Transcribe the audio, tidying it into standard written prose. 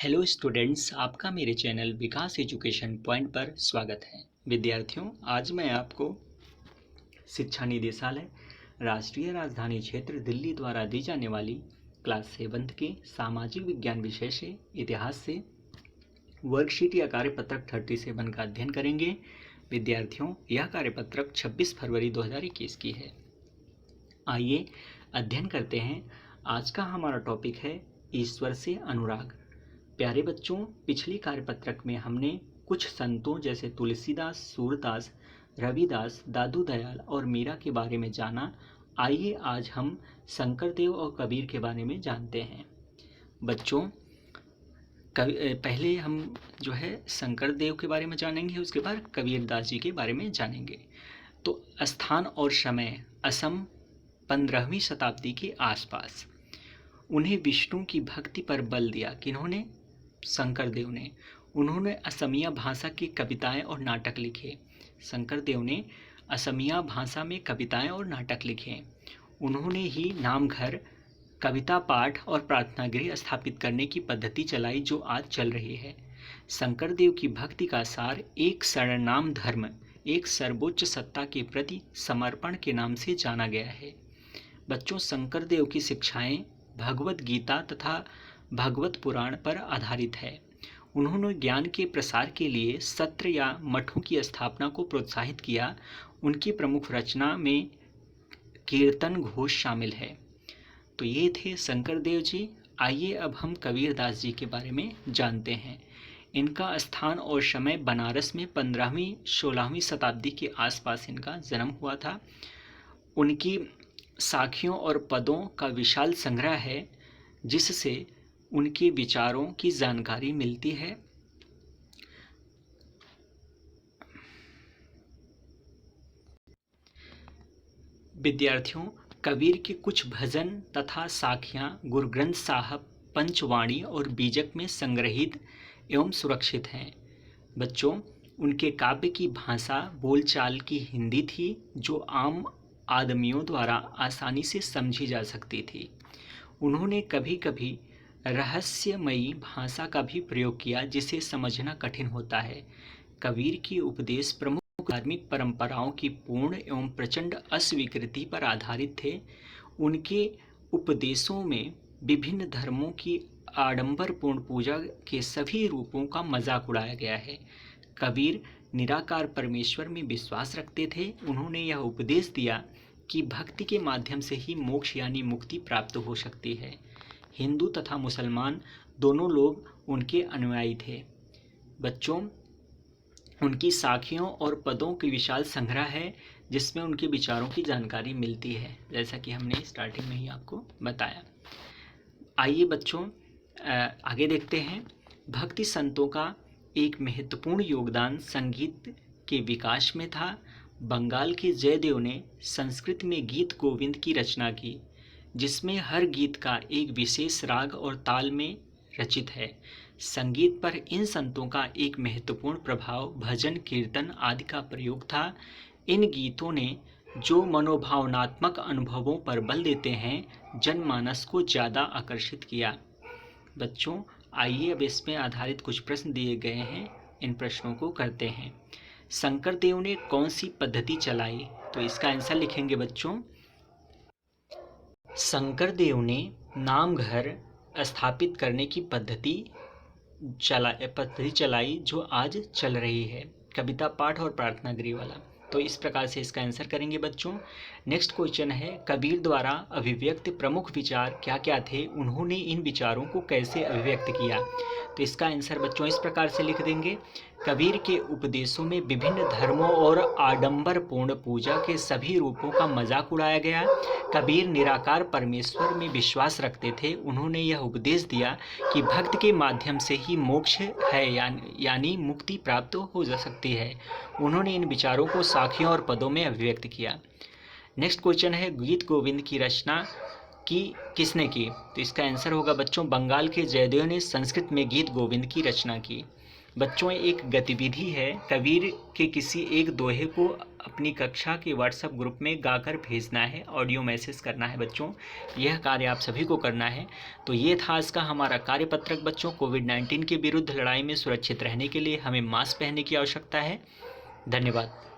Hello students, आपका मेरे channel विकास education point पर स्वागत है। विद्यार्थियों, आज मैं आपको शिक्षा निदेशालय राष्ट्रीय राजधानी क्षेत्र दिल्ली द्वारा दी जाने वाली क्लास 7 के सामाजिक विज्ञान विषय से इतिहास से वर्कशीट या कार्यपत्रक 37 का अध्ययन करेंगे। विद्यार्थियों, यह कार्यपत्रक 26 फरवरी 2021 की है। आइए अध्ययन करते हैं। आज का हमारा टॉपिक है ईश्वर से अनुराग। प्यारे बच्चों, पिछली कार्यपत्रक में हमने कुछ संतों जैसे तुलसीदास, सूरदास, रविदास, दादू दयाल और मीरा के बारे में जाना। आइए आज हम शंकरदेव और कबीर के बारे में जानते हैं। बच्चों, पहले हम जो है शंकरदेव के बारे में जानेंगे, उसके बाद कबीरदास जी के बारे में जानेंगे। तो स्थान और समय असम 15वीं शताब्दी के आसपास। उन्हें विष्णु की भक्ति पर बल दिया। किन्होंने? शंकरदेव ने। उन्होंने असमिया भाषा की कविताएं और नाटक लिखे। शंकरदेव ने असमिया भाषा में कविताएं और नाटक लिखे। उन्होंने ही नामघर, कविता पाठ और प्रार्थना गृह स्थापित करने की पद्धति चलाई जो आज चल रही है। शंकरदेव की भक्ति का सार एक शरणनाम धर्म, एक सर्वोच्च सत्ता के प्रति समर्पण के नाम से जाना गया है। बच्चों, शंकरदेव की शिक्षाएं भगवत गीता तथा भागवत पुराण पर आधारित है। उन्होंने ज्ञान के प्रसार के लिए सत्र या मठों की स्थापना को प्रोत्साहित किया। उनकी प्रमुख रचना में कीर्तन घोष शामिल है। तो ये थे शंकरदेव जी। आइए अब हम कबीरदास जी के बारे में जानते हैं। इनका स्थान और समय बनारस में 15वीं-16वीं शताब्दी के आसपास इनका जन्म हुआ था। उनकी साखियों और पदों का विशाल संग्रह है जिससे उनके विचारों की जानकारी मिलती है। विद्यार्थियों, कबीर के कुछ भजन तथा साखियां गुरु ग्रंथ साहब, पंचवाणी और बीजक में संग्रहित एवं सुरक्षित हैं। बच्चों, उनके काव्य की भाषा बोलचाल की हिंदी थी जो आम आदमियों द्वारा आसानी से समझी जा सकती थी। उन्होंने कभी कभी रहस्यमयी भाषा का भी प्रयोग किया जिसे समझना कठिन होता है। कबीर की उपदेश प्रमुख धार्मिक परंपराओं की पूर्ण एवं प्रचंड अस्वीकृति पर आधारित थे। उनके उपदेशों में विभिन्न धर्मों की आडंबरपूर्ण पूजा के सभी रूपों का मजाक उड़ाया गया है। कबीर निराकार परमेश्वर में विश्वास रखते थे। उन्होंने यह उपदेश दिया कि भक्ति के माध्यम से ही मोक्ष यानी मुक्ति प्राप्त हो सकती है। हिंदू तथा मुसलमान दोनों लोग उनके अनुयायी थे। बच्चों, उनकी साखियों और पदों की विशाल संग्रह है जिसमें उनके विचारों की जानकारी मिलती है, जैसा कि हमने स्टार्टिंग में ही आपको बताया। आइए बच्चों आगे देखते हैं। भक्ति संतों का एक महत्वपूर्ण योगदान संगीत के विकास में था। बंगाल के जयदेव ने संस्कृत में गीत गोविंद की रचना की जिसमें हर गीत का एक विशेष राग और ताल में रचित है। संगीत पर इन संतों का एक महत्वपूर्ण प्रभाव भजन, कीर्तन आदि का प्रयोग था। इन गीतों ने जो मनोभावनात्मक अनुभवों पर बल देते हैं, जनमानस को ज़्यादा आकर्षित किया। बच्चों, आइए अब इसमें आधारित कुछ प्रश्न दिए गए हैं, इन प्रश्नों को करते हैं। शंकरदेव ने कौन सी पद्धति चलाई? तो इसका आंसर लिखेंगे बच्चों। शंकरदेव ने नामघर स्थापित करने की पद्धति चलाई जो आज चल रही है, कविता पाठ और प्रार्थना गृह वाला। तो इस प्रकार से इसका आंसर करेंगे बच्चों। नेक्स्ट क्वेश्चन है, कबीर द्वारा अभिव्यक्त प्रमुख विचार क्या क्या थे? उन्होंने इन विचारों को कैसे अभिव्यक्त किया? तो इसका आंसर बच्चों इस प्रकार से लिख देंगे। कबीर के उपदेशों में विभिन्न धर्मों और आडंबरपूर्ण पूजा के सभी रूपों का मजाक उड़ाया गया। कबीर निराकार परमेश्वर में विश्वास रखते थे। उन्होंने यह उपदेश दिया कि भक्त के माध्यम से ही मोक्ष है यानी मुक्ति प्राप्त हो जा सकती है। उन्होंने इन विचारों को साखियों और पदों में अभिव्यक्त किया। नेक्स्ट क्वेश्चन है, गीत गोविंद की रचना किसने की? तो इसका आंसर होगा बच्चों, बंगाल के जयदेव ने संस्कृत में गीत गोविंद की रचना की। बच्चों, एक गतिविधि है, कबीर के किसी एक दोहे को अपनी कक्षा के व्हाट्सएप ग्रुप में गाकर भेजना है, ऑडियो मैसेज करना है बच्चों। यह कार्य आप सभी को करना है। तो ये था आज का हमारा कार्यपत्रक बच्चों। कोविड-19 के विरुद्ध लड़ाई में सुरक्षित रहने के लिए हमें मास्क पहनने की आवश्यकता है। धन्यवाद।